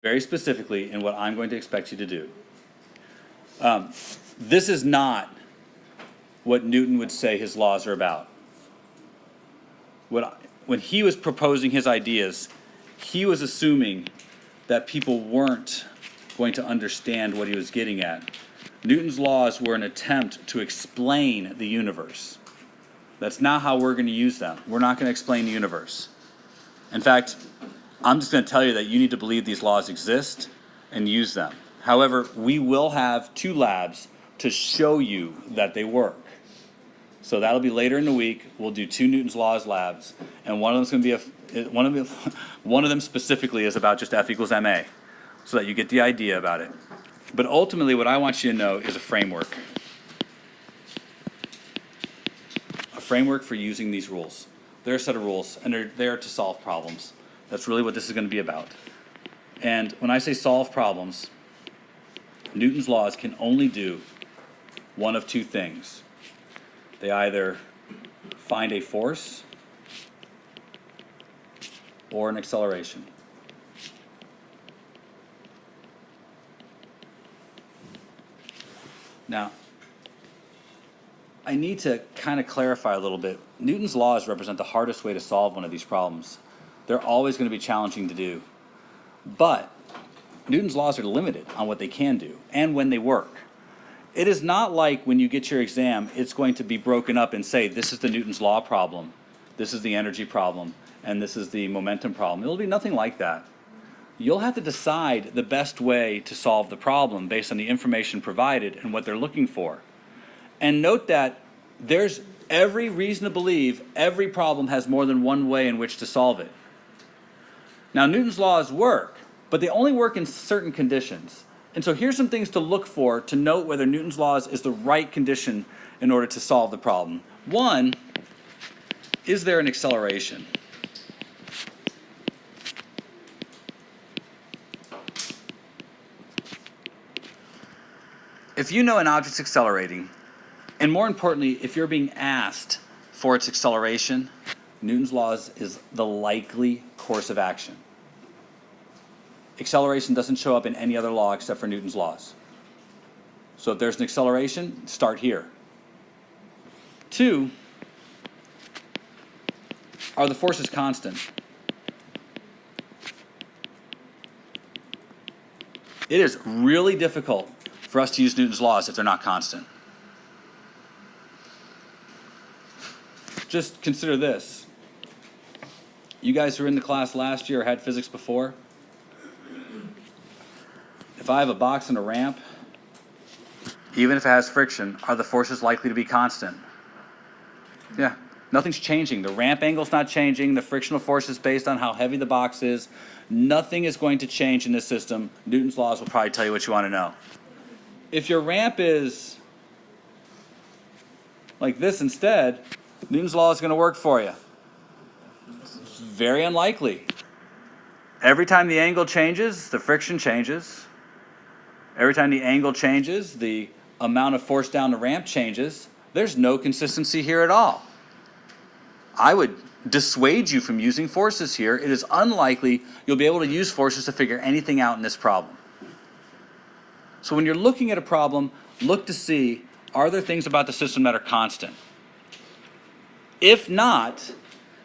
very specifically in what I'm going to expect you to do. This is not what Newton would say his laws are about. When he was proposing his ideas, he was assuming that people weren't going to understand what he was getting at. Newton's laws were an attempt to explain the universe. That's not how we're going to use them. We're not going to explain the universe. In fact, I'm just going to tell you that you need to believe these laws exist and use them. However, we will have 2 labs to show you that they work. So that'll be later in the week. We'll do 2 Newton's laws labs, and one of them's going to be one of them specifically is about just F equals ma, so that you get the idea about it. But ultimately, what I want you to know is a framework for using these rules. They're a set of rules, and they're there to solve problems. That's really what this is going to be about. And when I say solve problems, Newton's laws can only do one of 2 things. They either find a force or an acceleration. Now, I need to kind of clarify a little bit. Newton's laws represent the hardest way to solve one of these problems. They're always going to be challenging to do. But Newton's laws are limited on what they can do and when they work. It is not like when you get your exam, it's going to be broken up and say, this is the Newton's law problem, this is the energy problem, and this is the momentum problem. It'll be nothing like that. You'll have to decide the best way to solve the problem based on the information provided and what they're looking for. And note that there's every reason to believe every problem has more than one way in which to solve it. Now, Newton's laws work, but they only work in certain conditions. And so here's some things to look for to note whether Newton's laws is the right condition in order to solve the problem. One, is there an acceleration? If you know an object's accelerating, and more importantly, if you're being asked for its acceleration, Newton's laws is the likely course of action. Acceleration doesn't show up in any other law except for Newton's laws. So if there's an acceleration, start here. 2, are the forces constant? It is really difficult for us to use Newton's laws if they're not constant. Just consider this. You guys who were in the class last year or had physics before, if I have a box and a ramp, even if it has friction, are the forces likely to be constant? Yeah, nothing's changing. The ramp angle's not changing. The frictional force is based on how heavy the box is. Nothing is going to change in this system. Newton's laws will probably tell you what you want to know. If your ramp is like this instead, Newton's law is going to work for you. It's very unlikely. Every time the angle changes, the friction changes. Every time the angle changes, the amount of force down the ramp changes. There's no consistency here at all. I would dissuade you from using forces here. It is unlikely you'll be able to use forces to figure anything out in this problem. So when you're looking at a problem, look to see, are there things about the system that are constant? If not,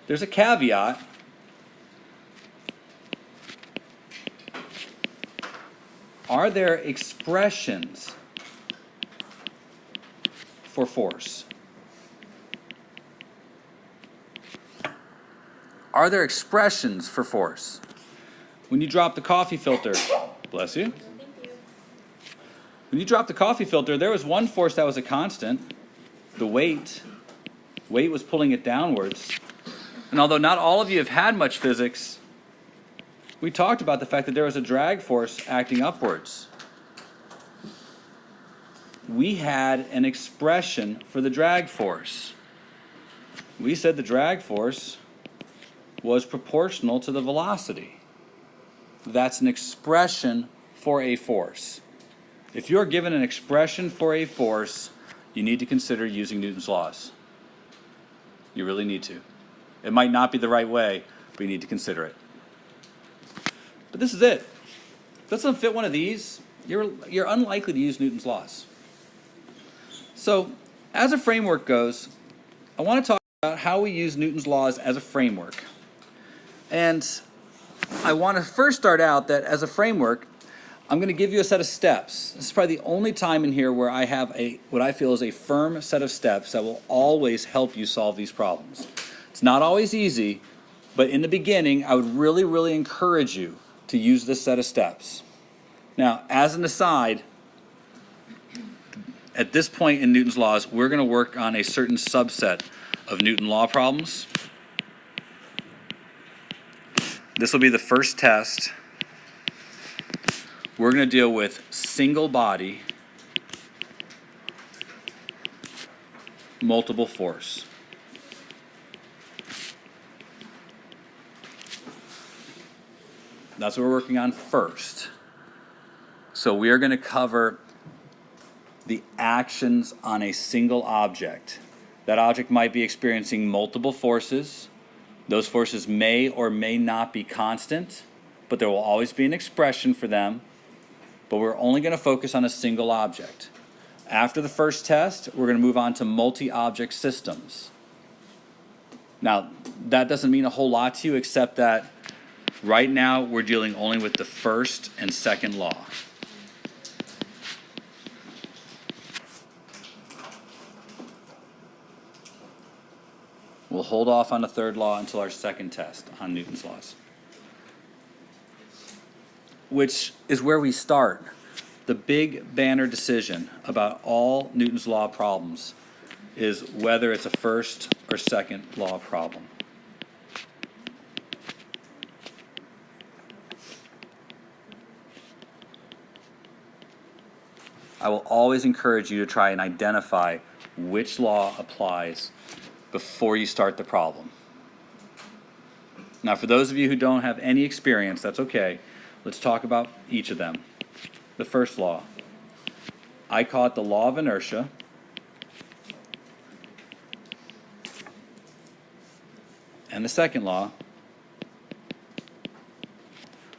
there's a caveat. Are there expressions for force? Are there expressions for force? When you drop the coffee filter, bless you. When you drop the coffee filter, there was one force that was a constant, the weight. Weight was pulling it downwards. And although not all of you have had much physics, we talked about the fact that there was a drag force acting upwards. We had an expression for the drag force. We said the drag force was proportional to the velocity. That's an expression for a force. If you're given an expression for a force, you need to consider using Newton's laws. You really need to. It might not be the right way, but you need to consider it. But this is it. doesn't fit one of these, you're unlikely to use Newton's laws. So, as a framework goes, I want to talk about how we use Newton's laws as a framework. And I want to first start out that as a framework, I'm going to give you a set of steps. This is probably the only time in here where I have what I feel is a firm set of steps that will always help you solve these problems. It's not always easy, but in the beginning, I would really, really encourage you to use this set of steps. Now, as an aside, at this point in Newton's laws, we're going to work on a certain subset of Newton law problems. This will be the first test. We're going to deal with single body, multiple force. That's what we're working on first. So we are going to cover the actions on a single object. That object might be experiencing multiple forces. Those forces may or may not be constant, but there will always be an expression for them. But we're only going to focus on a single object. After the first test, we're going to move on to multi-object systems. Now, that doesn't mean a whole lot to you, except that right now we're dealing only with the first and second law. We'll hold off on the third law until our second test on Newton's laws, which is where we start. The big banner decision about all Newton's law problems is whether it's a first or second law problem. I will always encourage you to try and identify which law applies before you start the problem. Now, for those of you who don't have any experience, that's okay. Let's talk about each of them. The first law, I call it the law of inertia. And the second law,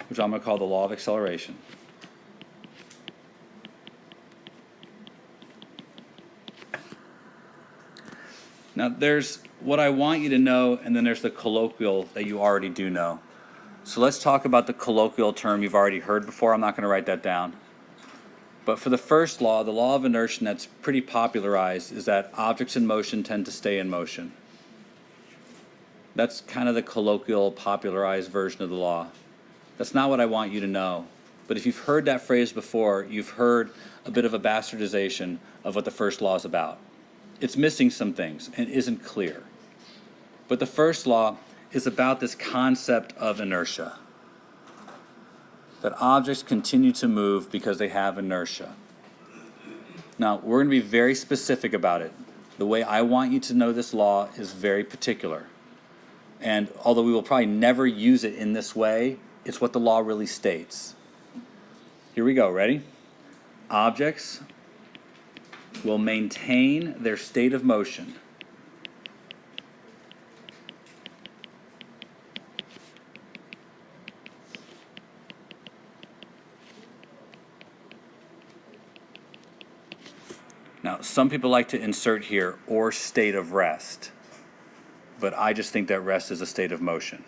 which I'm going to call the law of acceleration. Now, there's what I want you to know, and then there's the colloquial that you already do know. So let's talk about the colloquial term you've already heard before. I'm not going to write that down. But for the first law, the law of inertia that's pretty popularized is that objects in motion tend to stay in motion. That's kind of the colloquial, popularized version of the law. That's not what I want you to know. But if you've heard that phrase before, you've heard a bit of a bastardization of what the first law is about. It's missing some things and isn't clear. But the first law is about this concept of inertia. That objects continue to move because they have inertia. Now, we're going to be very specific about it. The way I want you to know this law is very particular. And although we will probably never use it in this way, it's what the law really states. Here we go, ready? Objects will maintain their state of motion Now, some people like to insert here, or state of rest, but I just think that rest is a state of motion.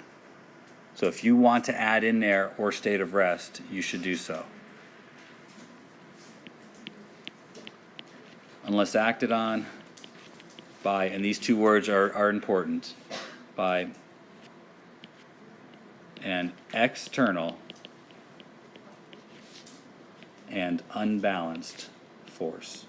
So if you want to add in there, or state of rest, you should do so. Unless acted on by, and these two words are important, by an external and unbalanced force.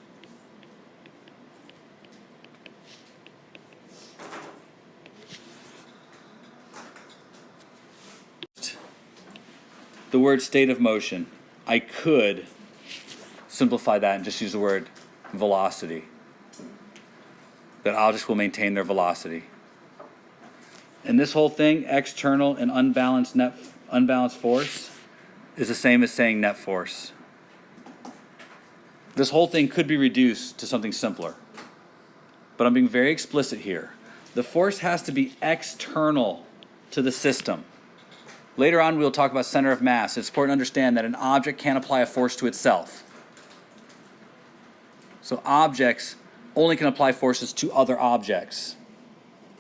The word state of motion, I could simplify that and just use the word velocity. That objects will maintain their velocity. And this whole thing, external and unbalanced force, is the same as saying net force. This whole thing could be reduced to something simpler. But I'm being very explicit here. The force has to be external to the system. Later on, we'll talk about center of mass. It's important to understand that an object can't apply a force to itself. So objects only can apply forces to other objects.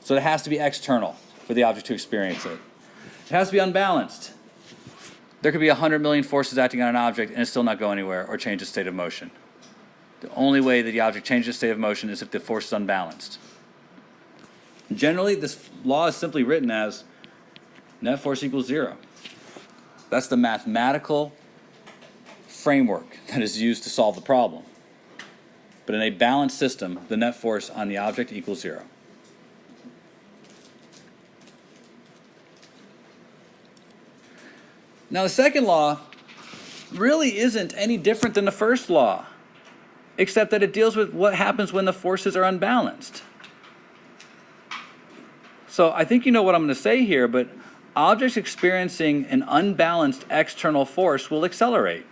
So it has to be external for the object to experience it. It has to be unbalanced. There could be 100 million forces acting on an object and it still not go anywhere or change its state of motion. The only way that the object changes its state of motion is if the force is unbalanced. Generally, this law is simply written as net force equals 0. That's the mathematical framework that is used to solve the problem. But in a balanced system, the net force on the object equals 0. Now, the second law really isn't any different than the first law, except that it deals with what happens when the forces are unbalanced. So I think you know what I'm going to say here, but objects experiencing an unbalanced external force will accelerate.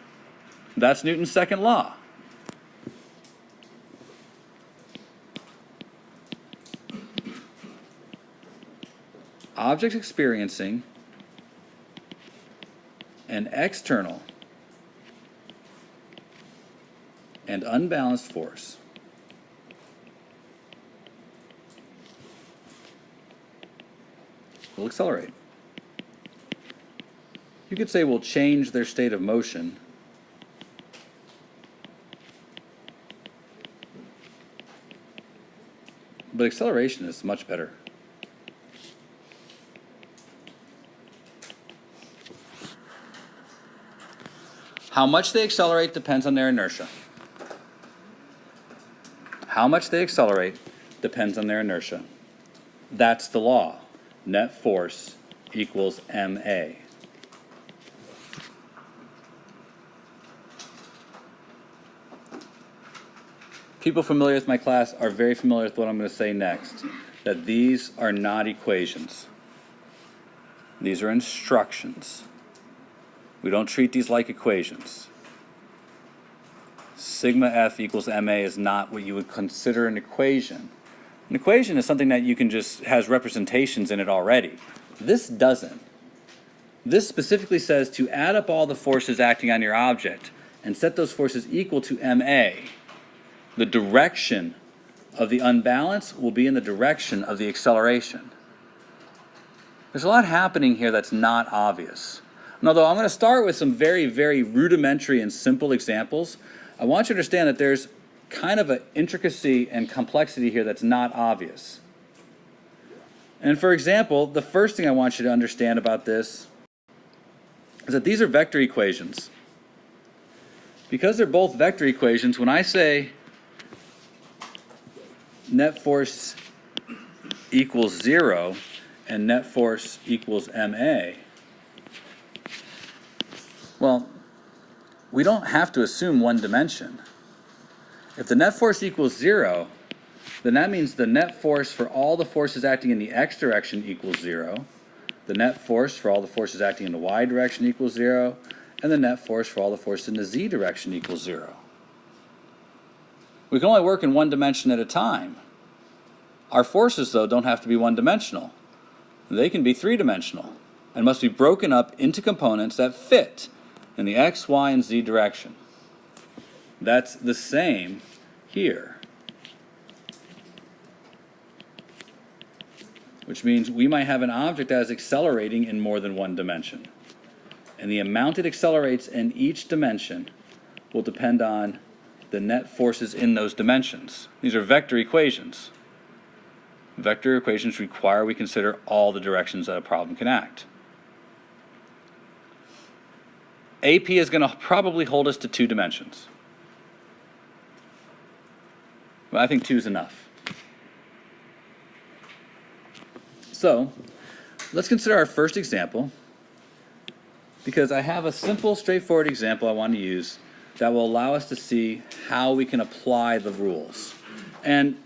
That's Newton's second law. Objects experiencing an external and unbalanced force will accelerate. You could say will change their state of motion. But acceleration is much better. How much they accelerate depends on their inertia. How much they accelerate depends on their inertia. That's the law. Net force equals ma. People familiar with my class are very familiar with what I'm going to say next, that these are not equations. These are instructions. We don't treat these like equations. Sigma F equals ma is not what you would consider an equation. An equation is something that you can just has representations in it already. This doesn't. This specifically says to add up all the forces acting on your object and set those forces equal to ma. The direction of the unbalance will be in the direction of the acceleration. There's a lot happening here that's not obvious. And although I'm going to start with some very, very rudimentary and simple examples, I want you to understand that there's kind of an intricacy and complexity here that's not obvious. And for example, the first thing I want you to understand about this is that these are vector equations. Because they're both vector equations, when I say net force equals 0 and net force equals ma, well, we don't have to assume one dimension. If the net force equals 0, then that means the net force for all the forces acting in the x direction equals 0, the net force for all the forces acting in the y direction equals 0, and the net force for all the forces in the z direction equals 0. We can only work in one dimension at a time. Our forces, though, don't have to be one-dimensional. They can be three-dimensional and must be broken up into components that fit in the x, y, and z direction. That's the same here. Which means we might have an object that is accelerating in more than one dimension. And the amount it accelerates in each dimension will depend on the net forces in those dimensions. These are vector equations. Vector equations require we consider all the directions that a problem can act. AP is going to probably hold us to 2 dimensions. Well, I think 2 is enough. So, let's consider our first example, because I have a simple, straightforward example I want to use that will allow us to see how we can apply the rules. And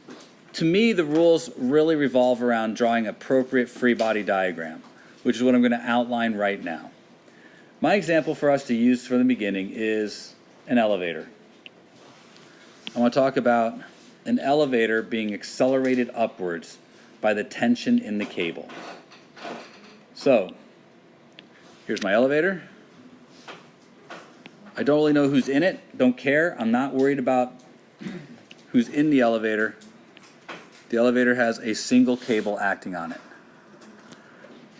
to me, the rules really revolve around drawing appropriate free body diagram, which is what I'm going to outline right now. My example for us to use from the beginning is an elevator. I want to talk about an elevator being accelerated upwards by the tension in the cable. So, Here's my elevator. I don't really know who's in it, don't care. I'm not worried about who's in the elevator. The elevator has a single cable acting on it.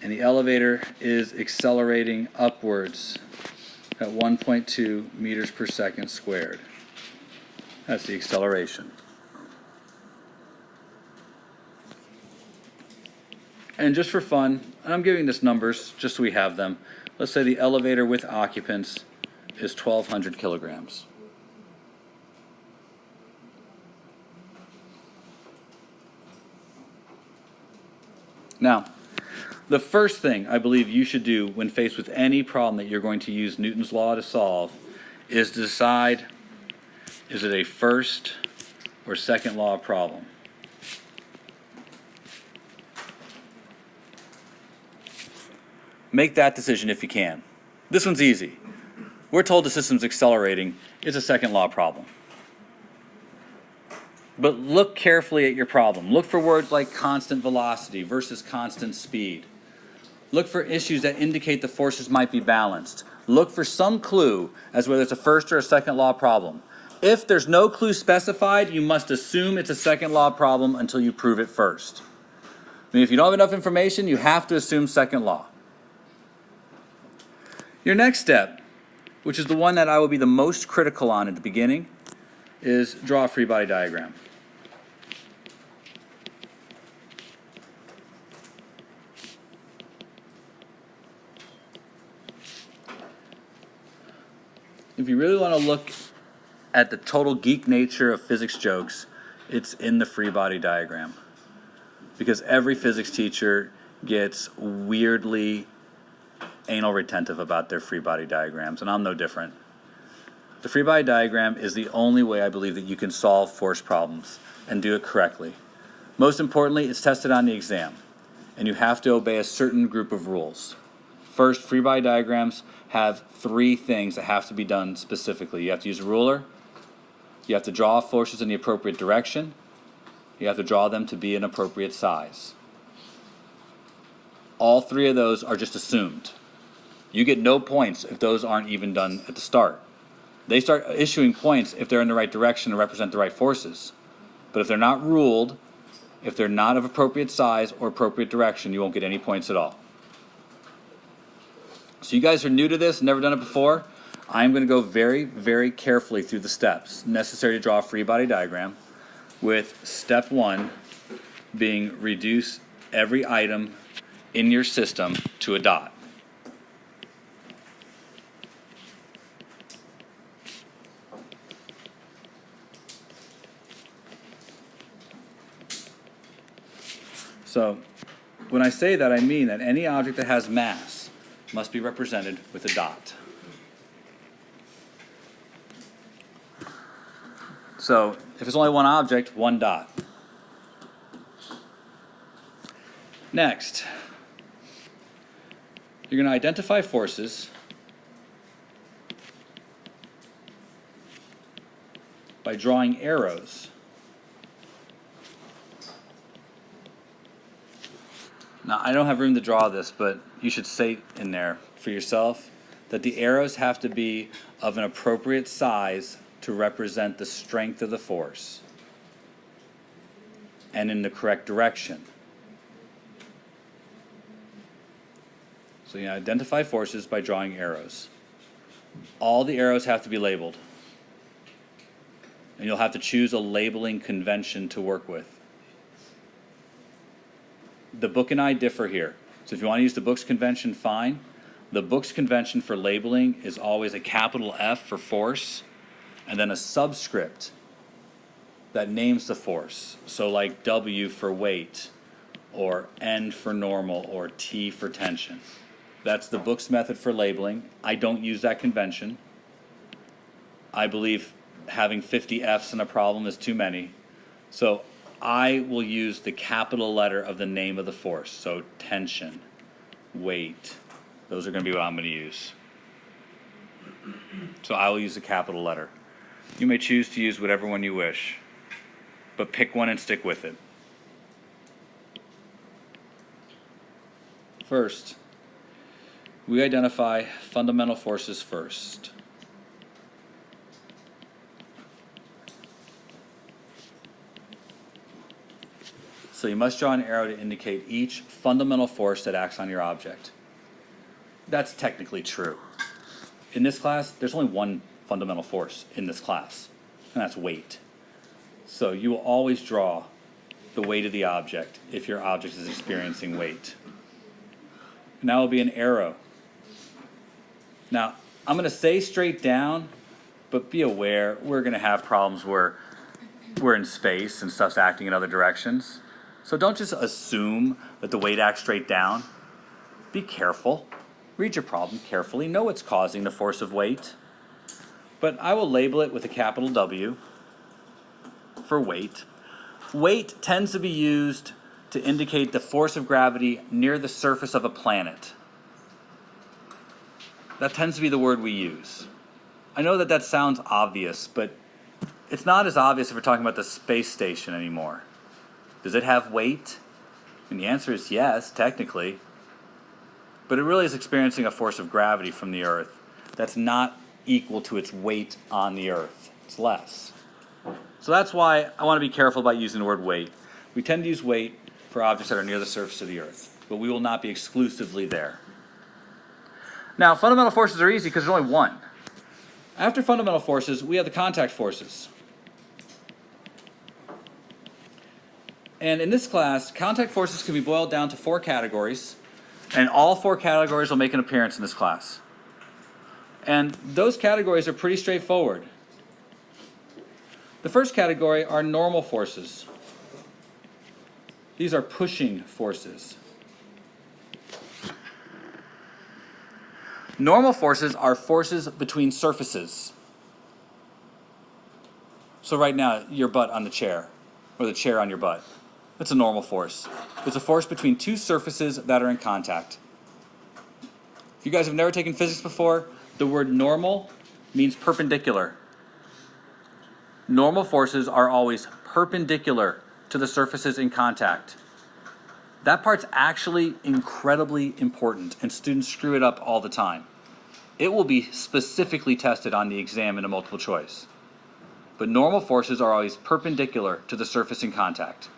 And the elevator is accelerating upwards at 1.2 meters per second squared. That's the acceleration. And just for fun, I'm giving this numbers just so we have them. Let's say the elevator with occupants is 1,200 kilograms. Now, the first thing I believe you should do when faced with any problem that you're going to use Newton's law to solve is decide, is it a first or second law problem? Make that decision if you can. This one's easy. We're told the system's accelerating. It's a second law problem. But look carefully at your problem. Look for words like constant velocity versus constant speed. Look for issues that indicate the forces might be balanced. Look for some clue as whether it's a first or a second law problem. If there's no clue specified, you must assume it's a second law problem until you prove it first. I mean, if you don't have enough information, you have to assume second law. Your next step, which is the one that I will be the most critical on at the beginning, is draw a free body diagram. If you really want to look at the total geek nature of physics jokes, it's in the free body diagram. Because every physics teacher gets weirdly anal retentive about their free body diagrams, and I'm no different. The free body diagram is the only way I believe that you can solve force problems and do it correctly. Most importantly, it's tested on the exam, and you have to obey a certain group of rules. First, free body diagrams have 3 things that have to be done specifically. You have to use a ruler, you have to draw forces in the appropriate direction, you have to draw them to be an appropriate size. All 3 of those are just assumed. You get no points if those aren't even done at the start. They start issuing points if they're in the right direction to represent the right forces. But if they're not ruled, if they're not of appropriate size or appropriate direction, you won't get any points at all. So you guys are new to this, never done it before. I'm going to go very, very carefully through the steps necessary to draw a free body diagram, with step 1 being reduce every item in your system to a dot. So when I say that, I mean that any object that has mass must be represented with a dot. So if it's only one object, 1 dot. Next, you're going to identify forces by drawing arrows. Now, I don't have room to draw this, but you should say in there for yourself that the arrows have to be of an appropriate size to represent the strength of the force and in the correct direction. So you identify forces by drawing arrows. All the arrows have to be labeled, and you'll have to choose a labeling convention to work with. The book and I differ here. So if you want to use the book's convention, fine. The book's convention for labeling is always a capital F for force, and then a subscript that names the force. So like W for weight, or N for normal, or T for tension. That's the book's method for labeling. I don't use that convention. I believe having 50 F's in a problem is too many. So I will use the capital letter of the name of the force. So tension, weight, those are going to be what I'm going to use. So I will use the capital letter. You may choose to use whatever one you wish, but pick one and stick with it. First, We identify fundamental forces first. So you must draw an arrow to indicate each fundamental force that acts on your object. That's technically true. In this class, there's only one fundamental force in this class, and that's weight. So you will always draw the weight of the object if your object is experiencing weight. Now will be an arrow. Now, I'm going to say straight down, but be aware we're going to have problems where we're in space and stuff's acting in other directions. So don't just assume that the weight acts straight down. Be careful. Read your problem carefully. Know what's causing the force of weight. But I will label it with a capital W for weight. Weight tends to be used to indicate the force of gravity near the surface of a planet. That tends to be the word we use. I know that sounds obvious, but it's not as obvious if we're talking about the space station anymore. Does it have weight? And the answer is yes, technically. But it really is experiencing a force of gravity from the Earth that's not equal to its weight on the Earth. It's less. So that's why I want to be careful about using the word weight. We tend to use weight for objects that are near the surface of the Earth, but we will not be exclusively there. Now, fundamental forces are easy because there's only one. After fundamental forces, we have the contact forces. And in this class, contact forces can be boiled down to 4 categories, and all 4 categories will make an appearance in this class. And those categories are pretty straightforward. The first category are normal forces. These are pushing forces. Normal forces are forces between surfaces. So right now, your butt on the chair, or the chair on your butt. That's a normal force. It's a force between 2 surfaces that are in contact. If you guys have never taken physics before, the word normal means perpendicular. Normal forces are always perpendicular to the surfaces in contact. That part's actually incredibly important, and students screw it up all the time. It will be specifically tested on the exam in a multiple choice. But normal forces are always perpendicular to the surface in contact.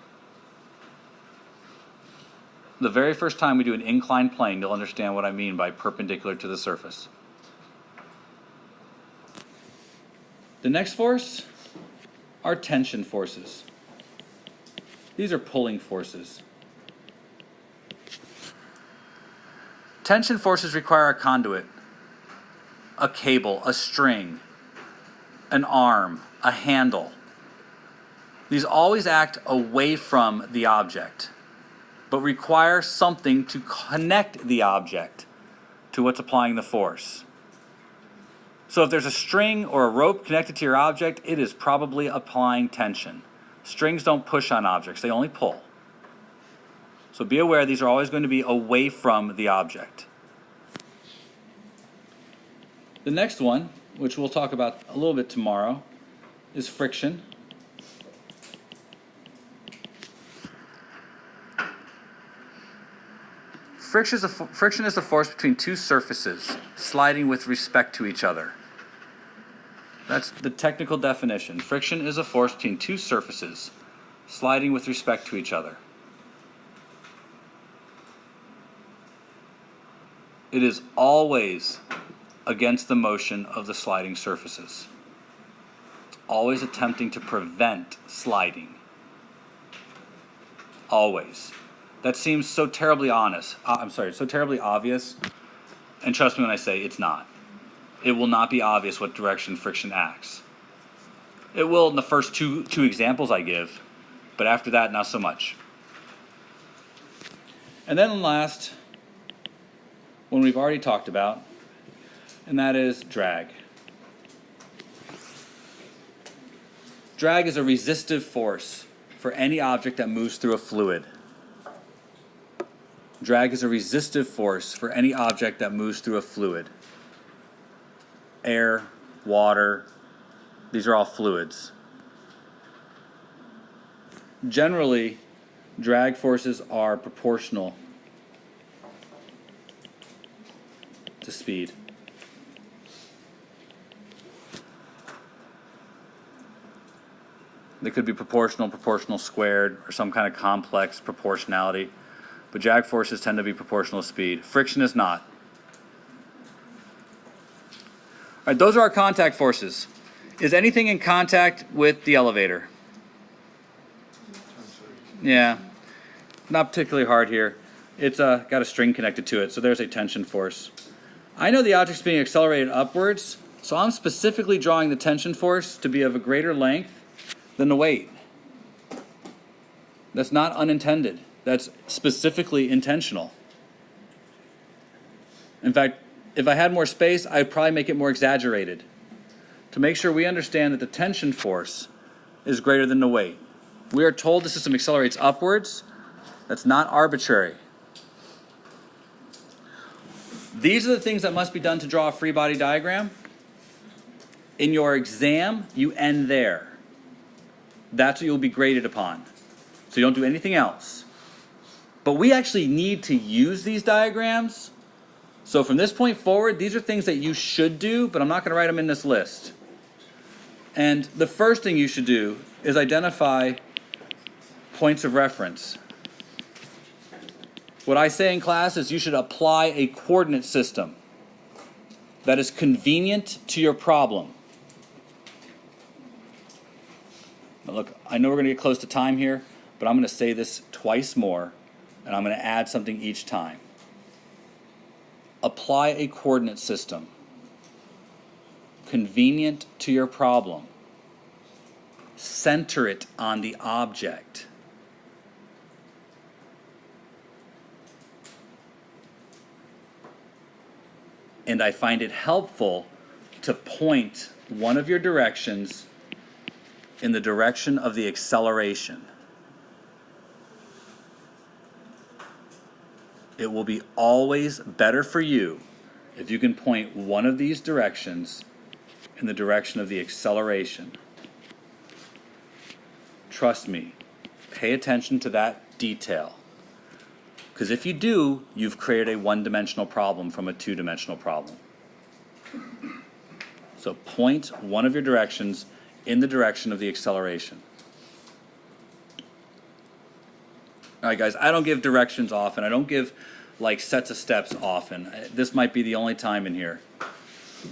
The very first time we do an inclined plane, you'll understand what I mean by perpendicular to the surface. The next force are tension forces. These are pulling forces. Tension forces require a conduit, a cable, a string, an arm, a handle. These always act away from the object, but require something to connect the object to what's applying the force. So if there's a string or a rope connected to your object, it is probably applying tension. Strings don't push on objects, they only pull. So be aware these are always going to be away from the object. The next one, which we'll talk about a little bit tomorrow, is friction. Friction is the force between 2 surfaces sliding with respect to each other. That's the technical definition. Friction is a force between 2 surfaces sliding with respect to each other. It is always against the motion of the sliding surfaces. It's always attempting to prevent sliding. Always. That seems so terribly so terribly obvious, and trust me when I say it's not. It will not be obvious what direction friction acts. It will in the first two examples I give, but after that, not so much. And then last, one we've already talked about, and that is drag. Drag is a resistive force for any object that moves through a fluid. Drag is a resistive force for any object that moves through a fluid. Air, water, these are all fluids. Generally, drag forces are proportional to speed. They could be proportional, proportional squared, or some kind of complex proportionality. But drag forces tend to be proportional to speed. Friction is not. All right, those are our contact forces. Is anything in contact with the elevator? Yeah, not particularly hard here. It's got a string connected to it, so there's a tension force. I know the object's being accelerated upwards, so I'm specifically drawing the tension force to be of a greater length than the weight. That's not unintended. That's specifically intentional. In fact, if I had more space, I'd probably make it more exaggerated to make sure we understand that the tension force is greater than the weight. We are told the system accelerates upwards. That's not arbitrary. These are the things that must be done to draw a free body diagram. In your exam, you end there. That's what you'll be graded upon. So you don't do anything else. But we actually need to use these diagrams. So from this point forward, these are things that you should do, but I'm not going to write them in this list. And the first thing you should do is identify points of reference. What I say in class is you should apply a coordinate system that is convenient to your problem. Now look, I know we're going to get close to time here, but I'm going to say this twice more, and I'm going to add something each time. Apply a coordinate system convenient to your problem. Center it on the object. And I find it helpful to point one of your directions in the direction of the acceleration. It will be always better for you if you can point one of these directions in the direction of the acceleration. Trust me, pay attention to that detail. Because if you do, you've created a one-dimensional problem from a two-dimensional problem. So point one of your directions in the direction of the acceleration. All right, guys, I don't give directions often. I don't give like sets of steps often. This might be the only time in here.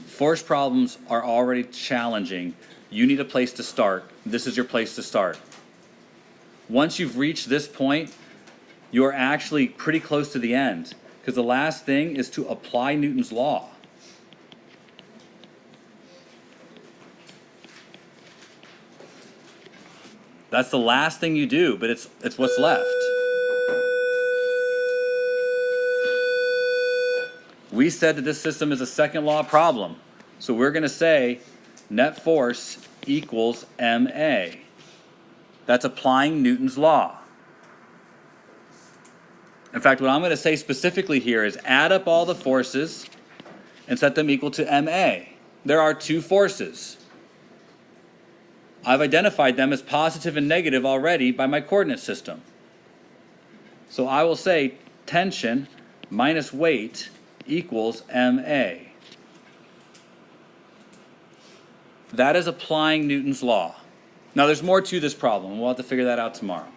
Force problems are already challenging. You need a place to start. This is your place to start. Once you've reached this point, you're actually pretty close to the end, because the last thing is to apply Newton's law. That's the last thing you do, but it's what's left. We said that this system is a second law problem, so we're going to say net force equals ma. That's applying Newton's law. In fact, what I'm going to say specifically here is add up all the forces and set them equal to ma. There are two forces. I've identified them as positive and negative already by my coordinate system. So I will say tension minus weight equals ma. That is applying Newton's law. Now there's more to this problem. We'll have to figure that out tomorrow.